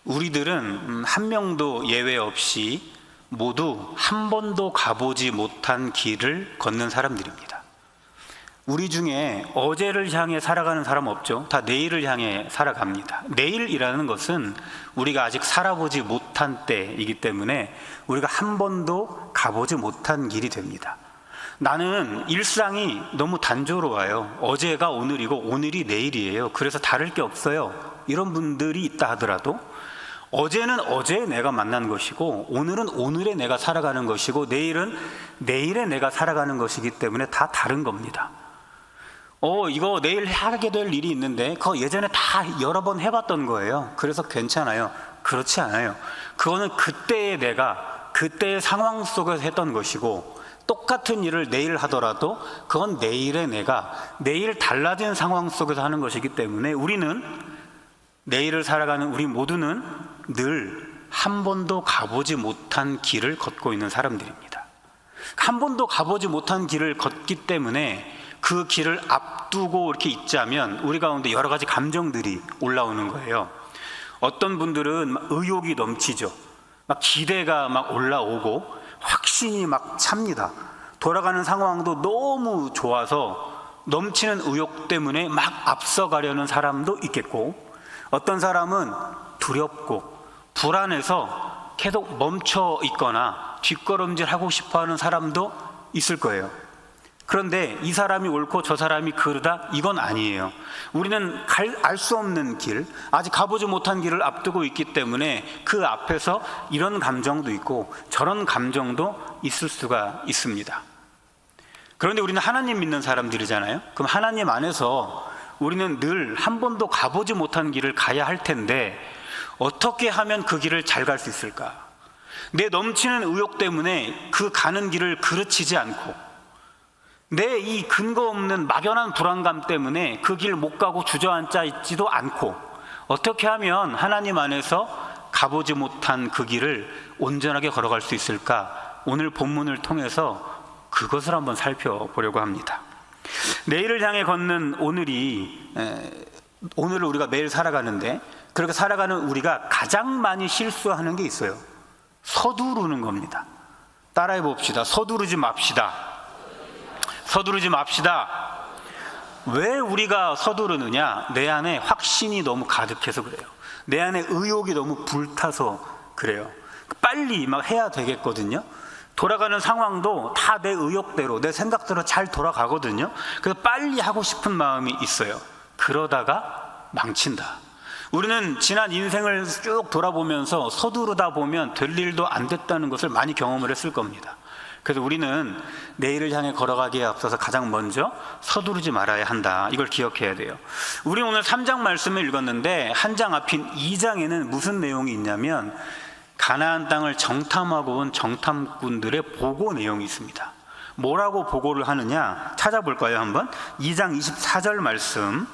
우리들은 한 명도 예외 없이 모두 한 번도 가보지 못한 길을 걷는 사람들입니다. 우리 중에 어제를 향해 살아가는 사람 없죠. 다 내일을 향해 살아갑니다. 내일이라는 것은 우리가 아직 살아보지 못한 때이기 때문에 우리가 한 번도 가보지 못한 길이 됩니다. 나는 일상이 너무 단조로워요. 어제가 오늘이고 오늘이 내일이에요. 그래서 다를 게 없어요. 이런 분들이 있다 하더라도 어제는 어제 내가 만난 것이고 오늘은 오늘에 내가 살아가는 것이고 내일은 내일에 내가 살아가는 것이기 때문에 다 다른 겁니다. 이거 내일 하게 될 일이 있는데 그거 예전에 다 여러 번 해봤던 거예요. 그래서 괜찮아요. 그렇지 않아요. 그거는 그때의 내가 그때의 상황 속에서 했던 것이고 똑같은 일을 내일 하더라도 그건 내일의 내가 내일 달라진 상황 속에서 하는 것이기 때문에 우리는 내일을 살아가는 우리 모두는 늘 한 번도 가보지 못한 길을 걷고 있는 사람들입니다. 한 번도 가보지 못한 길을 걷기 때문에 그 길을 앞두고 이렇게 있자면 우리 가운데 여러 가지 감정들이 올라오는 거예요. 어떤 분들은 막 의욕이 넘치죠. 막 기대가 막 올라오고 확신이 막 찹니다. 돌아가는 상황도 너무 좋아서 넘치는 의욕 때문에 막 앞서가려는 사람도 있겠고, 어떤 사람은 두렵고 불안해서 계속 멈춰 있거나 뒷걸음질하고 싶어하는 사람도 있을 거예요. 그런데 이 사람이 옳고 저 사람이 그르다 이건 아니에요. 우리는 알 수 없는 길, 아직 가보지 못한 길을 앞두고 있기 때문에 그 앞에서 이런 감정도 있고 저런 감정도 있을 수가 있습니다. 그런데 우리는 하나님 믿는 사람들이잖아요. 그럼 하나님 안에서 우리는 늘 한 번도 가보지 못한 길을 가야 할 텐데 어떻게 하면 그 길을 잘 갈 수 있을까? 내 넘치는 의욕 때문에 그 가는 길을 그르치지 않고 내 이 근거 없는 막연한 불안감 때문에 그 길 못 가고 주저앉아 있지도 않고 어떻게 하면 하나님 안에서 가보지 못한 그 길을 온전하게 걸어갈 수 있을까? 오늘 본문을 통해서 그것을 한번 살펴보려고 합니다. 내일을 향해 걷는 오늘을 우리가 매일 살아가는데 그렇게 살아가는 우리가 가장 많이 실수하는 게 있어요. 서두르는 겁니다. 따라해 봅시다. 서두르지 맙시다. 서두르지 맙시다. 왜 우리가 서두르느냐? 내 안에 확신이 너무 가득해서 그래요. 내 안에 의욕이 너무 불타서 그래요. 빨리 막 해야 되겠거든요. 돌아가는 상황도 다 내 의욕대로 내 생각대로 잘 돌아가거든요. 그래서 빨리 하고 싶은 마음이 있어요. 그러다가 망친다. 우리는 지난 인생을 쭉 돌아보면서 서두르다 보면 될 일도 안 됐다는 것을 많이 경험을 했을 겁니다. 그래서 우리는 내일을 향해 걸어가기에 앞서서 가장 먼저 서두르지 말아야 한다. 이걸 기억해야 돼요. 우리 오늘 3장 말씀을 읽었는데 한 장 앞인 2장에는 무슨 내용이 있냐면 가나안 땅을 정탐하고 온 정탐꾼들의 보고 내용이 있습니다. 뭐라고 보고를 하느냐 찾아볼까요? 한번 2장 24절 말씀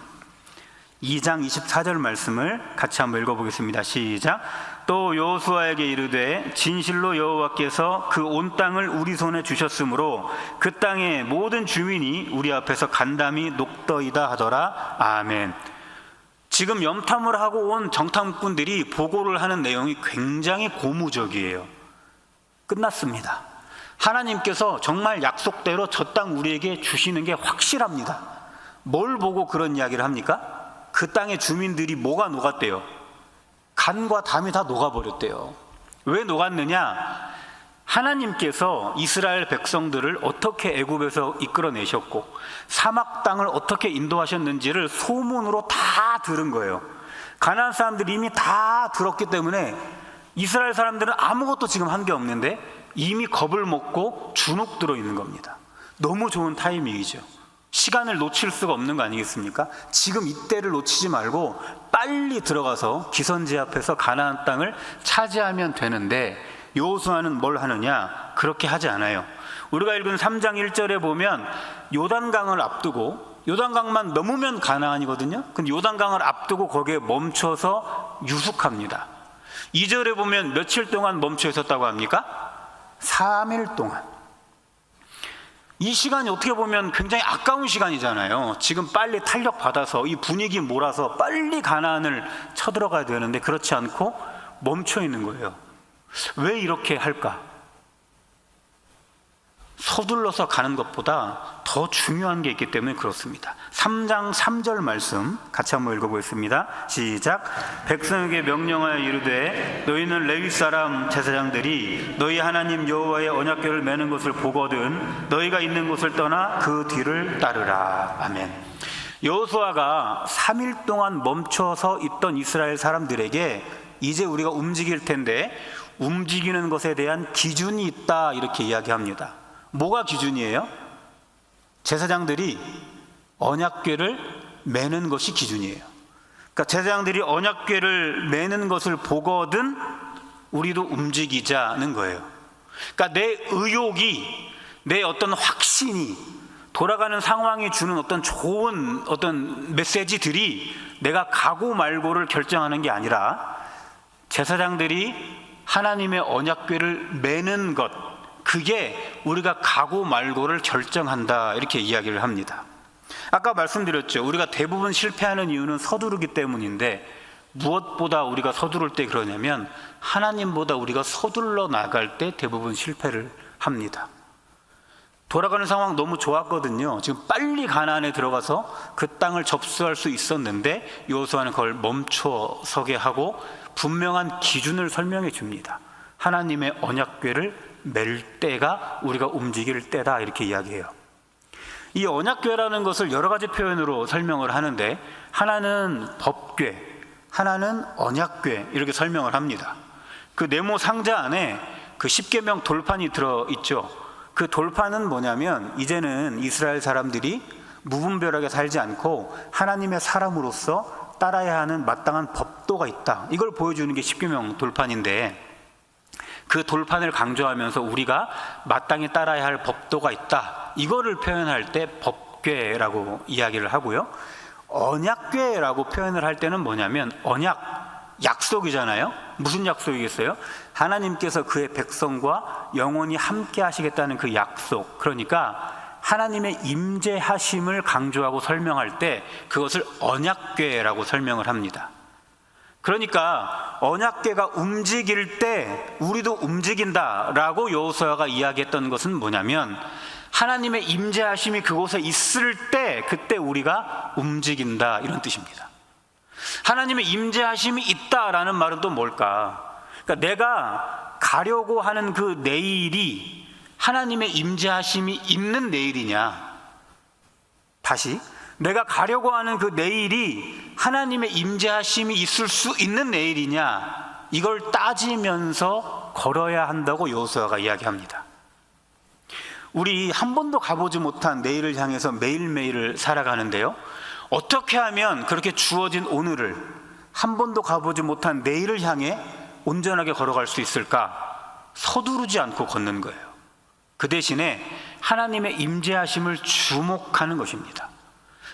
2장 24절 말씀을 같이 한번 읽어보겠습니다. 시작. 또 여호수아에게 이르되 진실로 여호와께서 그 온 땅을 우리 손에 주셨으므로 그 땅의 모든 주민이 우리 앞에서 간담이 녹더이다 하더라. 아멘. 지금 염탐을 하고 온 정탐꾼들이 보고를 하는 내용이 굉장히 고무적이에요. 끝났습니다. 하나님께서 정말 약속대로 저 땅 우리에게 주시는 게 확실합니다. 뭘 보고 그런 이야기를 합니까? 그 땅의 주민들이 뭐가 녹았대요? 간과 담이 다 녹아버렸대요. 왜 녹았느냐? 하나님께서 이스라엘 백성들을 어떻게 애굽에서 이끌어내셨고 사막 땅을 어떻게 인도하셨는지를 소문으로 다 들은 거예요. 가나안 사람들이 이미 다 들었기 때문에 이스라엘 사람들은 아무것도 지금 한 게 없는데 이미 겁을 먹고 주눅 들어 있는 겁니다. 너무 좋은 타이밍이죠. 시간을 놓칠 수가 없는 거 아니겠습니까? 지금 이때를 놓치지 말고 빨리 들어가서 기선제 앞에서 가나안 땅을 차지하면 되는데 여호수아는 뭘 하느냐? 그렇게 하지 않아요. 우리가 읽은 3장 1절에 보면 요단강을 앞두고 요단강만 넘으면 가나안이거든요. 근데 요단강을 앞두고 거기에 멈춰서 유숙합니다. 2절에 보면 며칠 동안 멈춰 있었다고 합니까? 3일 동안. 이 시간이 어떻게 보면 굉장히 아까운 시간이잖아요. 지금 빨리 탄력 받아서 이 분위기 몰아서 빨리 가나안을 쳐들어가야 되는데 그렇지 않고 멈춰 있는 거예요. 왜 이렇게 할까? 서둘러서 가는 것보다 더 중요한 게 있기 때문에 그렇습니다. 3장 3절 말씀 같이 한번 읽어보겠습니다. 시작. 백성에게 명령하여 이르되 너희는 레위 사람 제사장들이 너희 하나님 여호와의 언약궤를 매는 것을 보거든 너희가 있는 곳을 떠나 그 뒤를 따르라. 아멘. 여호수아가 3일 동안 멈춰서 있던 이스라엘 사람들에게 이제 우리가 움직일 텐데 움직이는 것에 대한 기준이 있다 이렇게 이야기합니다. 뭐가 기준이에요? 제사장들이 언약궤를 매는 것이 기준이에요. 그러니까 제사장들이 언약궤를 매는 것을 보거든 우리도 움직이자는 거예요. 그러니까 내 의욕이, 내 어떤 확신이, 돌아가는 상황이 주는 어떤 좋은 어떤 메시지들이 내가 가고 말고를 결정하는 게 아니라 제사장들이 하나님의 언약궤를 매는 것, 그게 우리가 가고 말고를 결정한다 이렇게 이야기를 합니다. 아까 말씀드렸죠. 우리가 대부분 실패하는 이유는 서두르기 때문인데 무엇보다 우리가 서두를 때 그러냐면 하나님보다 우리가 서둘러 나갈 때 대부분 실패를 합니다. 돌아가는 상황 너무 좋았거든요. 지금 빨리 가나안에 들어가서 그 땅을 접수할 수 있었는데 여호수아는 그걸 멈춰서게 하고 분명한 기준을 설명해 줍니다. 하나님의 언약궤를 맬 때가 우리가 움직일 때다 이렇게 이야기해요. 이 언약궤라는 것을 여러 가지 표현으로 설명을 하는데 하나는 법궤, 하나는 언약궤 이렇게 설명을 합니다. 그 네모 상자 안에 그 십계명 돌판이 들어있죠. 그 돌판은 뭐냐면 이제는 이스라엘 사람들이 무분별하게 살지 않고 하나님의 사람으로서 따라야 하는 마땅한 법도가 있다, 이걸 보여주는 게 십계명 돌판인데 그 돌판을 강조하면서 우리가 마땅히 따라야 할 법도가 있다, 이거를 표현할 때 법궤라고 이야기를 하고요. 언약궤라고 표현을 할 때는 뭐냐면 언약, 약속이잖아요. 무슨 약속이겠어요? 하나님께서 그의 백성과 영원히 함께 하시겠다는 그 약속, 그러니까 하나님의 임재하심을 강조하고 설명할 때 그것을 언약궤라고 설명을 합니다. 그러니까 언약궤가 움직일 때 우리도 움직인다라고 여호수아가 이야기했던 것은 뭐냐면 하나님의 임재하심이 그곳에 있을 때 그때 우리가 움직인다, 이런 뜻입니다. 하나님의 임재하심이 있다라는 말은 또 뭘까? 그러니까 내가 가려고 하는 그 내일이 하나님의 임재하심이 있는 내일이냐, 다시 내가 가려고 하는 그 내일이 하나님의 임재하심이 있을 수 있는 내일이냐, 이걸 따지면서 걸어야 한다고 여호수아가 이야기합니다. 우리 한 번도 가보지 못한 내일을 향해서 매일매일을 살아가는데요, 어떻게 하면 그렇게 주어진 오늘을, 한 번도 가보지 못한 내일을 향해 온전하게 걸어갈 수 있을까? 서두르지 않고 걷는 거예요. 그 대신에 하나님의 임재하심을 주목하는 것입니다.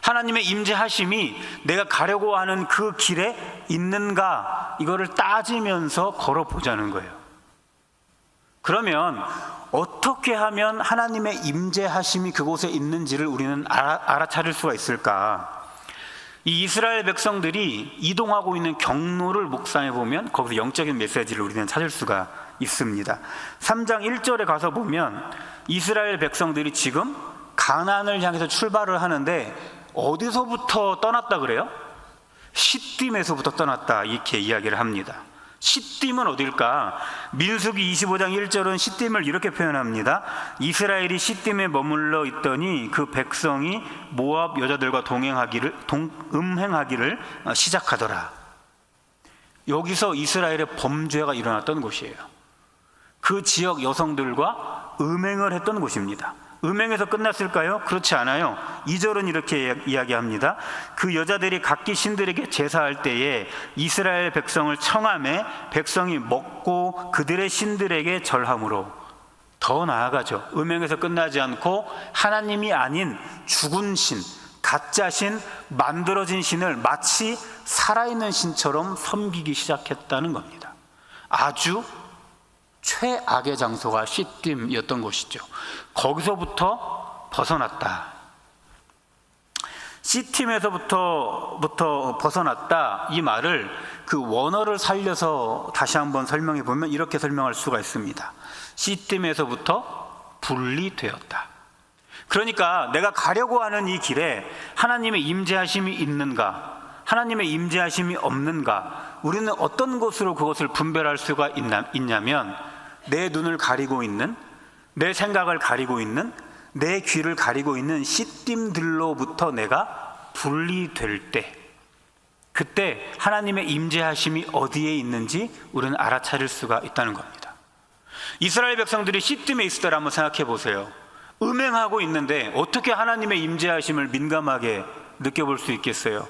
하나님의 임재하심이 내가 가려고 하는 그 길에 있는가, 이거를 따지면서 걸어보자는 거예요. 그러면 어떻게 하면 하나님의 임재하심이 그곳에 있는지를 우리는 알아차릴 수가 있을까? 이 이스라엘 백성들이 이동하고 있는 경로를 묵상해 보면 거기서 영적인 메시지를 우리는 찾을 수가 있습니다. 3장 1절에 가서 보면 이스라엘 백성들이 지금 가나안을 향해서 출발을 하는데 어디서부터 떠났다 그래요? 시딤에서부터 떠났다, 이렇게 이야기를 합니다. 시딤은 어딜까? 민수기 25장 1절은 시딤을 이렇게 표현합니다. 이스라엘이 시딤에 머물러 있더니 그 백성이 모압 여자들과 음행하기를 시작하더라. 여기서 이스라엘의 범죄가 일어났던 곳이에요. 그 지역 여성들과 음행을 했던 곳입니다. 음행에서 끝났을까요? 그렇지 않아요. 2절은 이렇게 이야기합니다. 그 여자들이 각기 신들에게 제사할 때에 이스라엘 백성을 청하매 백성이 먹고 그들의 신들에게 절함으로, 더 나아가죠. 음행에서 끝나지 않고 하나님이 아닌 죽은 신, 가짜 신, 만들어진 신을 마치 살아있는 신처럼 섬기기 시작했다는 겁니다. 아주 최악의 장소가 시딤이었던 곳이죠. 거기서부터 벗어났다. C팀에서부터 벗어났다, 이 말을 그 원어를 살려서 다시 한번 설명해 보면 이렇게 설명할 수가 있습니다. C팀에서부터 분리되었다. 그러니까 내가 가려고 하는 이 길에 하나님의 임재하심이 있는가, 하나님의 임재하심이 없는가, 우리는 어떤 것으로 그것을 분별할 수가 있냐면, 내 눈을 가리고 있는, 내 생각을 가리고 있는, 내 귀를 가리고 있는 C팀들로부터 내가 분리될 때, 그때 하나님의 임재하심이 어디에 있는지 우리는 알아차릴 수가 있다는 겁니다. 이스라엘 백성들이 C팀에 있을 때를 한번 생각해 보세요. 음행하고 있는데 어떻게 하나님의 임재하심을 민감하게 느껴볼 수 있겠어요?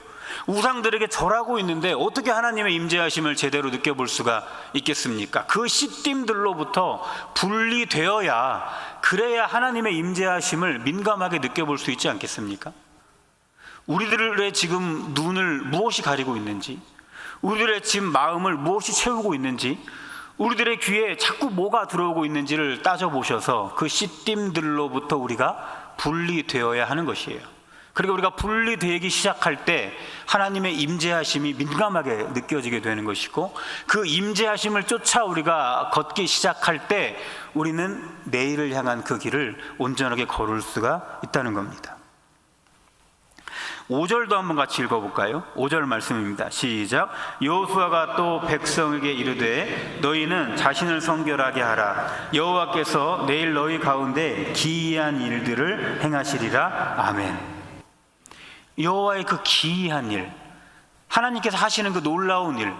우상들에게 절하고 있는데 어떻게 하나님의 임재하심을 제대로 느껴볼 수가 있겠습니까? 그 C팀들로부터 분리되어야, 그래야 하나님의 임재하심을 민감하게 느껴볼 수 있지 않겠습니까? 우리들의 지금 눈을 무엇이 가리고 있는지, 우리들의 지금 마음을 무엇이 채우고 있는지, 우리들의 귀에 자꾸 뭐가 들어오고 있는지를 따져보셔서 그 C팀들로부터 우리가 분리되어야 하는 것이에요. 그리고 우리가 분리되기 시작할 때 하나님의 임재하심이 민감하게 느껴지게 되는 것이고, 그 임재하심을 쫓아 우리가 걷기 시작할 때 우리는 내일을 향한 그 길을 온전하게 걸을 수가 있다는 겁니다. 5절도 한번 같이 읽어볼까요? 5절 말씀입니다. 시작. 여호수아가 또 백성에게 이르되 너희는 자신을 성결하게 하라. 여호와께서 내일 너희 가운데 기이한 일들을 행하시리라. 아멘. 여호와의 그 기이한 일, 하나님께서 하시는 그 놀라운 일,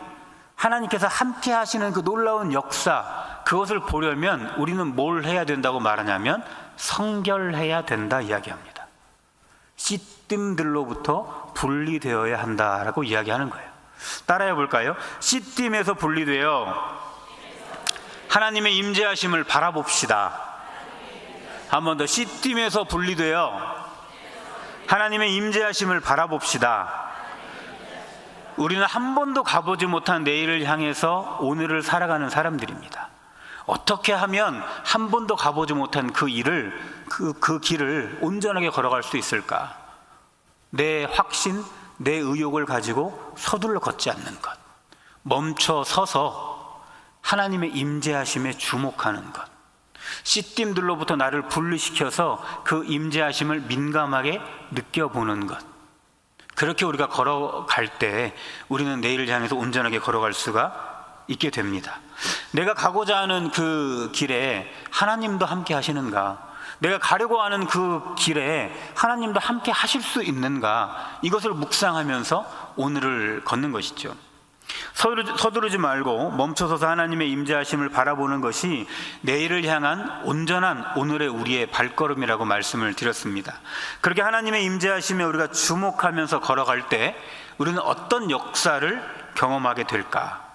하나님께서 함께 하시는 그 놀라운 역사, 그것을 보려면 우리는 뭘 해야 된다고 말하냐면 성결해야 된다 이야기합니다. C팀들로부터 분리되어야 한다라고 이야기하는 거예요. 따라해 볼까요? C팀에서 분리되어 하나님의 임재하심을 바라봅시다. 한 번 더. C팀에서 분리되어 하나님의 임재하심을 바라봅시다. 우리는 한 번도 가보지 못한 내일을 향해서 오늘을 살아가는 사람들입니다. 어떻게 하면 한 번도 가보지 못한 그 길을 온전하게 걸어갈 수 있을까? 내 확신, 내 의욕을 가지고 서둘러 걷지 않는 것, 멈춰 서서 하나님의 임재하심에 주목하는 것, C팀들로부터 나를 분리시켜서 그 임재하심을 민감하게 느껴보는 것, 그렇게 우리가 걸어갈 때 우리는 내일을 향해서 온전하게 걸어갈 수가 있게 됩니다. 내가 가고자 하는 그 길에 하나님도 함께 하시는가? 내가 가려고 하는 그 길에 하나님도 함께 하실 수 있는가? 이것을 묵상하면서 오늘을 걷는 것이죠. 서두르지 말고 멈춰서서 하나님의 임재하심을 바라보는 것이 내일을 향한 온전한 오늘의 우리의 발걸음이라고 말씀을 드렸습니다. 그렇게 하나님의 임재하심에 우리가 주목하면서 걸어갈 때 우리는 어떤 역사를 경험하게 될까?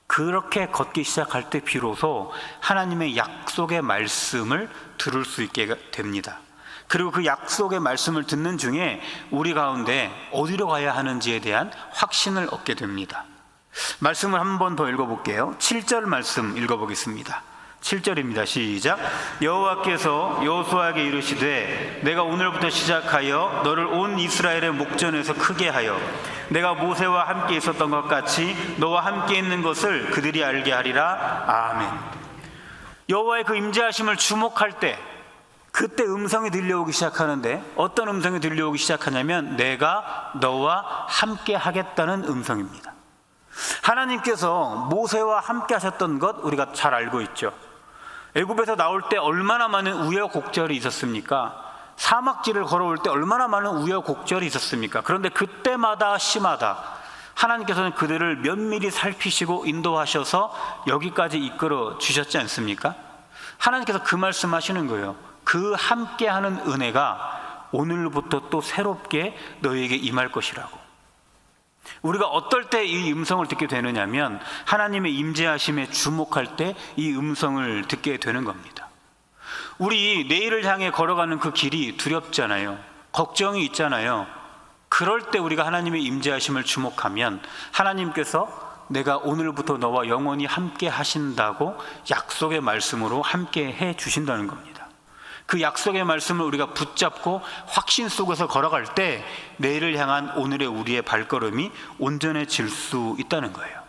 그렇게 걷기 시작할 때 비로소 하나님의 약속의 말씀을 들을 수 있게 됩니다. 그리고 그 약속의 말씀을 듣는 중에 우리 가운데 어디로 가야 하는지에 대한 확신을 얻게 됩니다. 말씀을 한 번 더 읽어볼게요. 7절 말씀 읽어보겠습니다. 7절입니다. 시작. 여호와께서 여호수아에게 이르시되 내가 오늘부터 시작하여 너를 온 이스라엘의 목전에서 크게 하여 내가 모세와 함께 있었던 것 같이 너와 함께 있는 것을 그들이 알게 하리라. 아멘. 여호와의 그 임재하심을 주목할 때 그때 음성이 들려오기 시작하는데, 어떤 음성이 들려오기 시작하냐면 내가 너와 함께 하겠다는 음성입니다. 하나님께서 모세와 함께 하셨던 것 우리가 잘 알고 있죠. 애굽에서 나올 때 얼마나 많은 우여곡절이 있었습니까? 사막길을 걸어올 때 얼마나 많은 우여곡절이 있었습니까? 그런데 그때마다 시마다 하나님께서는 그들을 면밀히 살피시고 인도하셔서 여기까지 이끌어 주셨지 않습니까? 하나님께서 그 말씀하시는 거예요. 그 함께하는 은혜가 오늘부터 또 새롭게 너희에게 임할 것이라고. 우리가 어떨 때 이 음성을 듣게 되느냐면 하나님의 임재하심에 주목할 때 이 음성을 듣게 되는 겁니다. 우리 내일을 향해 걸어가는 그 길이 두렵잖아요. 걱정이 있잖아요. 그럴 때 우리가 하나님의 임재하심을 주목하면 하나님께서 내가 오늘부터 너와 영원히 함께 하신다고 약속의 말씀으로 함께 해 주신다는 겁니다. 그 약속의 말씀을 우리가 붙잡고 확신 속에서 걸어갈 때 내일을 향한 오늘의 우리의 발걸음이 온전해질 수 있다는 거예요.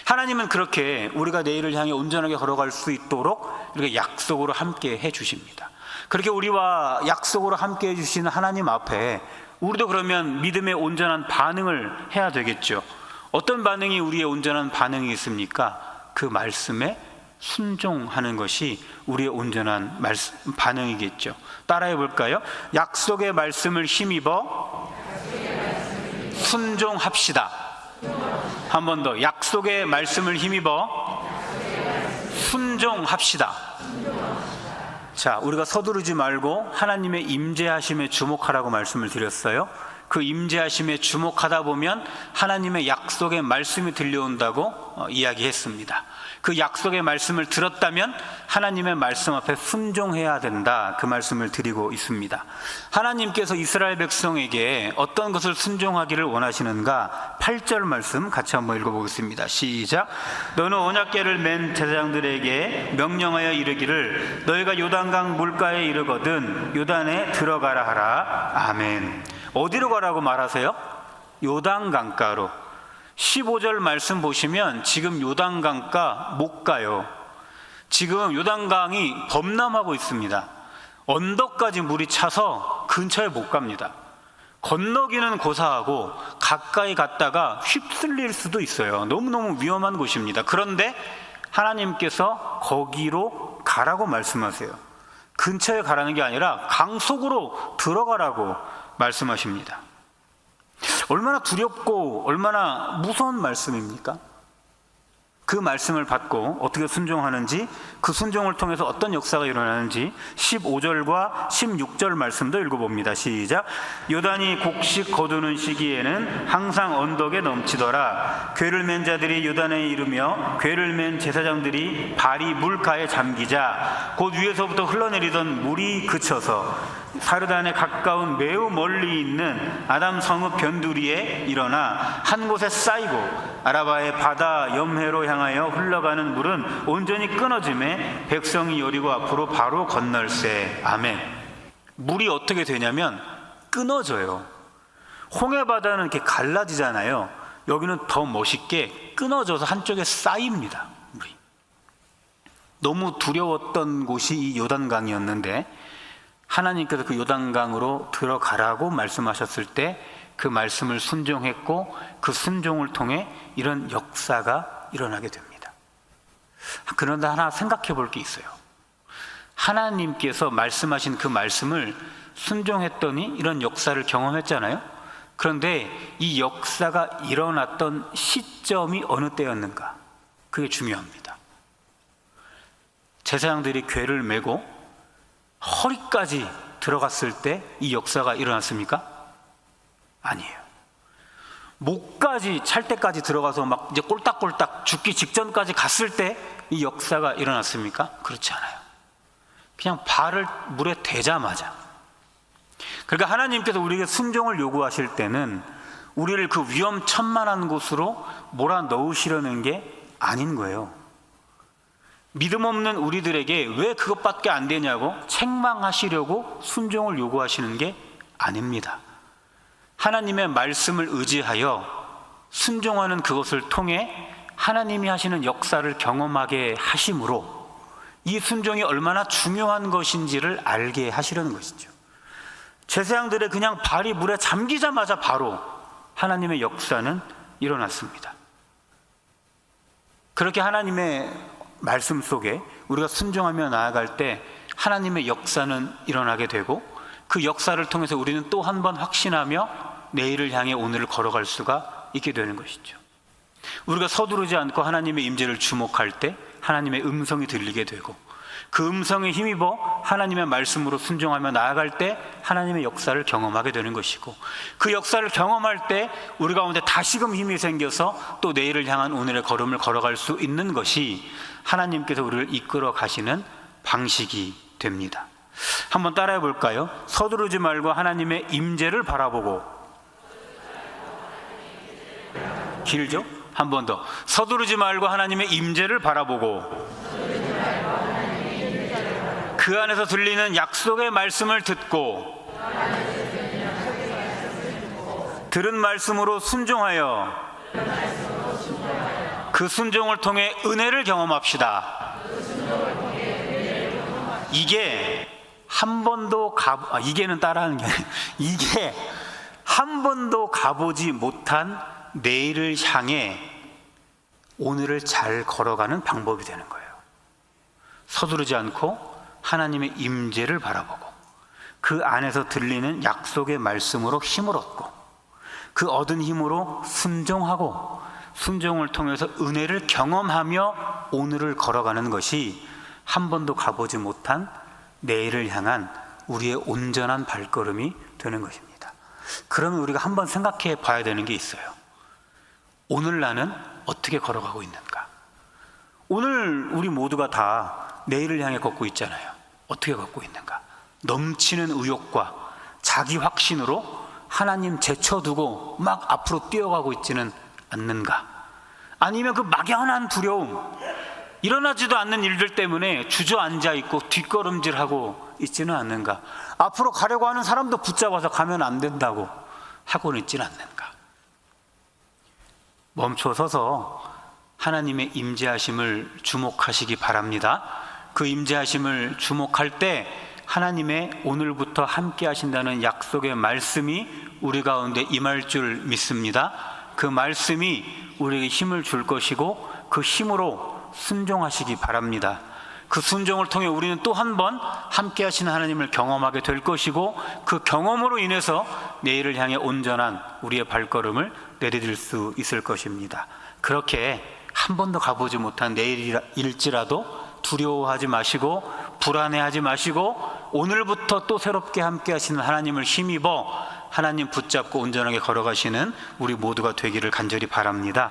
하나님은 그렇게 우리가 내일을 향해 온전하게 걸어갈 수 있도록 이렇게 약속으로 함께 해 주십니다. 그렇게 우리와 약속으로 함께 해 주시는 하나님 앞에 우리도 그러면 믿음의 온전한 반응을 해야 되겠죠. 어떤 반응이 우리의 온전한 반응이 있습니까? 그 말씀에 순종하는 것이 우리의 온전한 반응이겠죠. 따라해 볼까요? 약속의 말씀을 힘입어 순종합시다. 한 번 더. 약속의 말씀을 힘입어 순종합시다. 자, 우리가 서두르지 말고 하나님의 임재하심에 주목하라고 말씀을 드렸어요. 그 임재하심에 주목하다 보면 하나님의 약속의 말씀이 들려온다고 이야기했습니다. 그 약속의 말씀을 들었다면 하나님의 말씀 앞에 순종해야 된다, 그 말씀을 드리고 있습니다. 하나님께서 이스라엘 백성에게 어떤 것을 순종하기를 원하시는가? 8절 말씀 같이 한번 읽어보겠습니다. 시작. 너는 언약궤를 맨 제사장들에게 명령하여 이르기를 너희가 요단강 물가에 이르거든 요단에 들어가라 하라. 아멘. 어디로 가라고 말하세요? 요단강가로. 15절 말씀 보시면 지금 요단강가 못 가요. 지금 요단강이 범람하고 있습니다. 언덕까지 물이 차서 근처에 못 갑니다. 건너기는 고사하고 가까이 갔다가 휩쓸릴 수도 있어요. 너무너무 위험한 곳입니다. 그런데 하나님께서 거기로 가라고 말씀하세요. 근처에 가라는 게 아니라 강 속으로 들어가라고 말씀하십니다. 얼마나 두렵고 얼마나 무서운 말씀입니까? 그 말씀을 받고 어떻게 순종하는지, 그 순종을 통해서 어떤 역사가 일어나는지 15절과 16절 말씀도 읽어봅니다. 시작. 요단이 곡식 거두는 시기에는 항상 언덕에 넘치더라. 궤를 맨 자들이 요단에 이르며 궤를 맨 제사장들이 발이 물가에 잠기자 곧 위에서부터 흘러내리던 물이 그쳐서 사르단에 가까운 매우 멀리 있는 아담 성읍 변두리에 일어나 한 곳에 쌓이고 아라바의 바다 염해로 향하여 흘러가는 물은 온전히 끊어짐에 백성이 여리고 앞으로 바로 건널세. 아멘. 물이 어떻게 되냐면 끊어져요. 홍해바다는 이렇게 갈라지잖아요. 여기는 더 멋있게 끊어져서 한쪽에 쌓입니다. 물이. 너무 두려웠던 곳이 이 요단강이었는데 하나님께서 그 요단강으로 들어가라고 말씀하셨을 때 그 말씀을 순종했고 그 순종을 통해 이런 역사가 일어나게 됩니다. 그런데 하나 생각해 볼 게 있어요. 하나님께서 말씀하신 그 말씀을 순종했더니 이런 역사를 경험했잖아요. 그런데 이 역사가 일어났던 시점이 어느 때였는가? 그게 중요합니다. 제사장들이 궤를 메고 허리까지 들어갔을 때 이 역사가 일어났습니까? 아니에요. 목까지 찰 때까지 들어가서 막 이제 꼴딱꼴딱 죽기 직전까지 갔을 때 이 역사가 일어났습니까? 그렇지 않아요. 그냥 발을 물에 대자마자. 그러니까 하나님께서 우리에게 순종을 요구하실 때는 우리를 그 위험천만한 곳으로 몰아넣으시려는 게 아닌 거예요. 믿음 없는 우리들에게 왜 그것밖에 안 되냐고 책망하시려고 순종을 요구하시는 게 아닙니다. 하나님의 말씀을 의지하여 순종하는 그것을 통해 하나님이 하시는 역사를 경험하게 하심으로 이 순종이 얼마나 중요한 것인지를 알게 하시려는 것이죠. 제사장들의 그냥 발이 물에 잠기자마자 바로 하나님의 역사는 일어났습니다. 그렇게 하나님의 말씀 속에 우리가 순종하며 나아갈 때 하나님의 역사는 일어나게 되고 그 역사를 통해서 우리는 또 한 번 확신하며 내일을 향해 오늘을 걸어갈 수가 있게 되는 것이죠. 우리가 서두르지 않고 하나님의 임재를 주목할 때 하나님의 음성이 들리게 되고 그 음성에 힘입어 하나님의 말씀으로 순종하며 나아갈 때 하나님의 역사를 경험하게 되는 것이고 그 역사를 경험할 때 우리 가운데 다시금 힘이 생겨서 또 내일을 향한 오늘의 걸음을 걸어갈 수 있는 것이 하나님께서 우리를 이끌어 가시는 방식이 됩니다. 한번 따라해 볼까요? 서두르지 말고 하나님의 임재를 바라보고. 길죠? 한 번 더. 서두르지 말고 하나님의 임재를 바라보고 그 안에서 들리는 약속의 말씀을 듣고 들은 말씀으로 순종하여 그 순종을 통해 은혜를 경험합시다. 이게 한 번도 이게는 따라하는 게 아니에요. 이게 한 번도 가보지 못한 내일을 향해 오늘을 잘 걸어가는 방법이 되는 거예요. 서두르지 않고 하나님의 임재를 바라보고 그 안에서 들리는 약속의 말씀으로 힘을 얻고 그 얻은 힘으로 순종하고 순종을 통해서 은혜를 경험하며 오늘을 걸어가는 것이 한 번도 가보지 못한 내일을 향한 우리의 온전한 발걸음이 되는 것입니다. 그러면 우리가 한번 생각해 봐야 되는 게 있어요. 오늘 나는 어떻게 걸어가고 있는가? 오늘 우리 모두가 다 내일을 향해 걷고 있잖아요. 어떻게 걷고 있는가? 넘치는 의욕과 자기 확신으로 하나님 제쳐두고 막 앞으로 뛰어가고 있지는 않는가? 아니면 그 막연한 두려움, 일어나지도 않는 일들 때문에 주저앉아 있고 뒷걸음질하고 있지는 않는가? 앞으로 가려고 하는 사람도 붙잡아서 가면 안 된다고 하고는 있지는 않는가? 멈춰서서 하나님의 임재하심을 주목하시기 바랍니다. 그 임재하심을 주목할 때 하나님의 오늘부터 함께 하신다는 약속의 말씀이 우리 가운데 임할 줄 믿습니다. 그 말씀이 우리에게 힘을 줄 것이고 그 힘으로 순종하시기 바랍니다. 그 순종을 통해 우리는 또 한 번 함께 하시는 하나님을 경험하게 될 것이고 그 경험으로 인해서 내일을 향해 온전한 우리의 발걸음을 내디딜 수 있을 것입니다. 그렇게 한 번도 가보지 못한 내일일지라도 두려워하지 마시고 불안해하지 마시고 오늘부터 또 새롭게 함께 하시는 하나님을 힘입어 하나님 붙잡고 온전하게 걸어가시는 우리 모두가 되기를 간절히 바랍니다.